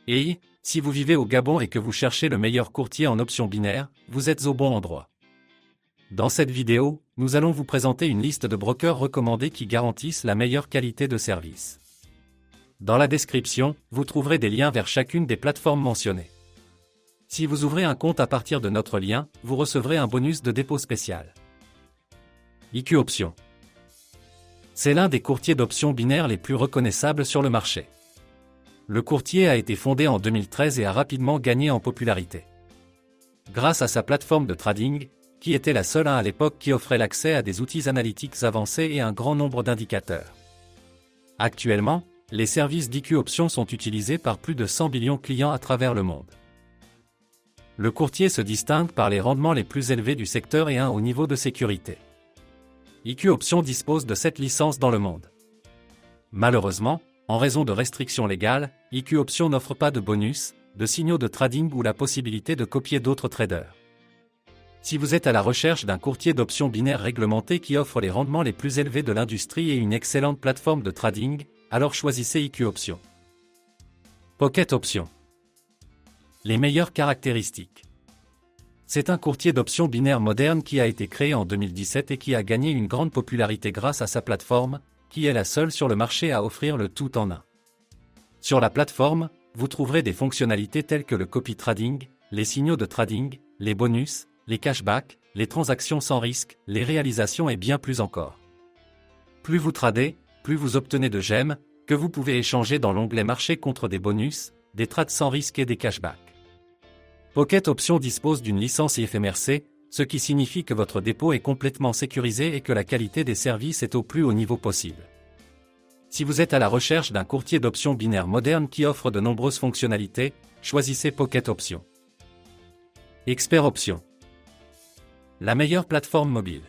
Et, si vous vivez au Gabon et que vous cherchez le meilleur courtier en options binaires, vous êtes au bon endroit. Dans cette vidéo, nous allons vous présenter une liste de brokers recommandés qui garantissent la meilleure qualité de service. Dans la description, vous trouverez des liens vers chacune des plateformes mentionnées. Si vous ouvrez un compte à partir de notre lien, vous recevrez un bonus de dépôt spécial. IQ Options. C'est l'un des courtiers d'options binaires les plus reconnaissables sur le marché. Le courtier a été fondé en 2013 et a rapidement gagné en popularité. Grâce à sa plateforme de trading, qui était la seule à l'époque qui offrait l'accès à des outils analytiques avancés et un grand nombre d'indicateurs. Actuellement, les services d'IQ Options sont utilisés par plus de 100 millions de clients à travers le monde. Le courtier se distingue par les rendements les plus élevés du secteur et un haut niveau de sécurité. IQ Options dispose de 7 licences dans le monde. Malheureusement, en raison de restrictions légales, IQ Options n'offre pas de bonus, de signaux de trading ou la possibilité de copier d'autres traders. Si vous êtes à la recherche d'un courtier d'options binaires réglementé qui offre les rendements les plus élevés de l'industrie et une excellente plateforme de trading, alors choisissez IQ Options. Pocket Options. Les meilleures caractéristiques. C'est un courtier d'options binaires moderne qui a été créé en 2017 et qui a gagné une grande popularité grâce à sa plateforme, qui est la seule sur le marché à offrir le tout en un. Sur la plateforme, vous trouverez des fonctionnalités telles que le copy trading, les signaux de trading, les bonus, les cashbacks, les transactions sans risque, les réalisations et bien plus encore. Plus vous tradez, plus vous obtenez de gemmes, que vous pouvez échanger dans l'onglet marché contre des bonus, des trades sans risque et des cashbacks. Pocket Options dispose d'une licence IFMRC, ce qui signifie que votre dépôt est complètement sécurisé et que la qualité des services est au plus haut niveau possible. Si vous êtes à la recherche d'un courtier d'options binaires moderne qui offre de nombreuses fonctionnalités, choisissez Pocket Options. Expert Options. La meilleure plateforme mobile.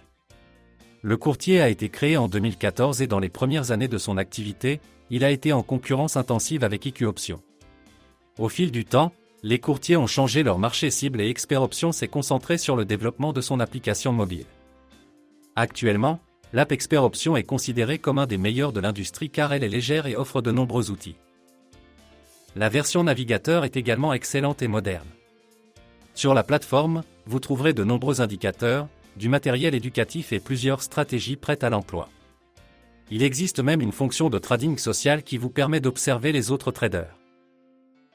Le courtier a été créé en 2014 et dans les premières années de son activité, il a été en concurrence intensive avec IQ Options. Au fil du temps, les courtiers ont changé leur marché cible et Expert Options s'est concentré sur le développement de son application mobile. Actuellement, l'app Expert Options est considérée comme un des meilleurs de l'industrie car elle est légère et offre de nombreux outils. La version navigateur est également excellente et moderne. Sur la plateforme, vous trouverez de nombreux indicateurs, du matériel éducatif et plusieurs stratégies prêtes à l'emploi. Il existe même une fonction de trading social qui vous permet d'observer les autres traders.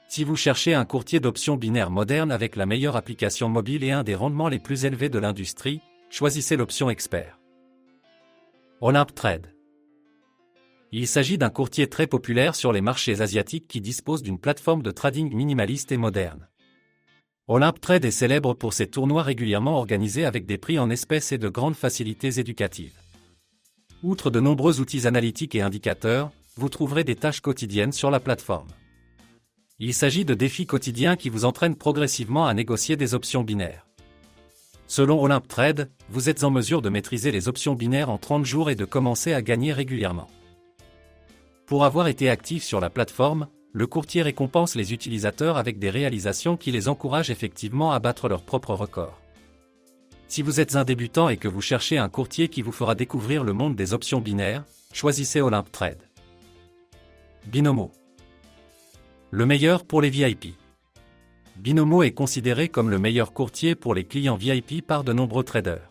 Si vous cherchez un courtier d'options binaires moderne avec la meilleure application mobile et un des rendements les plus élevés de l'industrie, choisissez l'option Expert. Olymp Trade. Il s'agit d'un courtier très populaire sur les marchés asiatiques qui dispose d'une plateforme de trading minimaliste et moderne. Olymp Trade est célèbre pour ses tournois régulièrement organisés avec des prix en espèces et de grandes facilités éducatives. Outre de nombreux outils analytiques et indicateurs, vous trouverez des tâches quotidiennes sur la plateforme. Il s'agit de défis quotidiens qui vous entraînent progressivement à négocier des options binaires. Selon Olymp Trade, vous êtes en mesure de maîtriser les options binaires en 30 jours et de commencer à gagner régulièrement. Pour avoir été actif sur la plateforme, le courtier récompense les utilisateurs avec des réalisations qui les encouragent effectivement à battre leurs propres records. Si vous êtes un débutant et que vous cherchez un courtier qui vous fera découvrir le monde des options binaires, choisissez Olymp Trade. Binomo. Le meilleur pour les VIP. Binomo est considéré comme le meilleur courtier pour les clients VIP par de nombreux traders.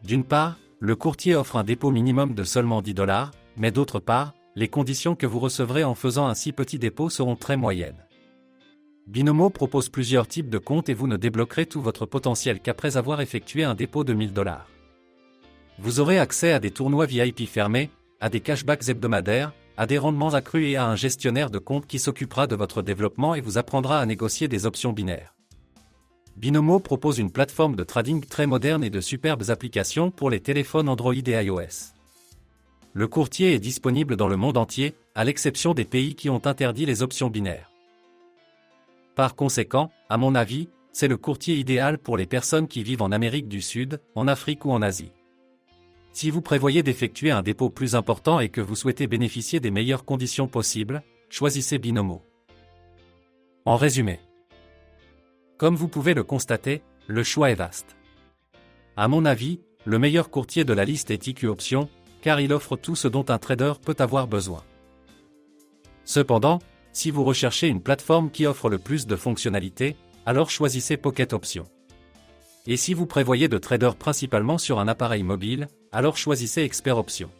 D'une part, le courtier offre un dépôt minimum de seulement $10, mais d'autre part, les conditions que vous recevrez en faisant un si petit dépôt seront très moyennes. Binomo propose plusieurs types de comptes et vous ne débloquerez tout votre potentiel qu'après avoir effectué un dépôt de $1000. Vous aurez accès à des tournois VIP fermés, à des cashbacks hebdomadaires, à des rendements accrus et à un gestionnaire de compte qui s'occupera de votre développement et vous apprendra à négocier des options binaires. Binomo propose une plateforme de trading très moderne et de superbes applications pour les téléphones Android et iOS. Le courtier est disponible dans le monde entier, à l'exception des pays qui ont interdit les options binaires. Par conséquent, à mon avis, c'est le courtier idéal pour les personnes qui vivent en Amérique du Sud, en Afrique ou en Asie. Si vous prévoyez d'effectuer un dépôt plus important et que vous souhaitez bénéficier des meilleures conditions possibles, choisissez Binomo. En résumé, comme vous pouvez le constater, le choix est vaste. À mon avis, le meilleur courtier de la liste est IQ Options, car il offre tout ce dont un trader peut avoir besoin. Cependant, Si vous recherchez une plateforme qui offre le plus de fonctionnalités, alors choisissez Pocket Options. Et si vous prévoyez de trader principalement sur un appareil mobile, alors choisissez Expert Options.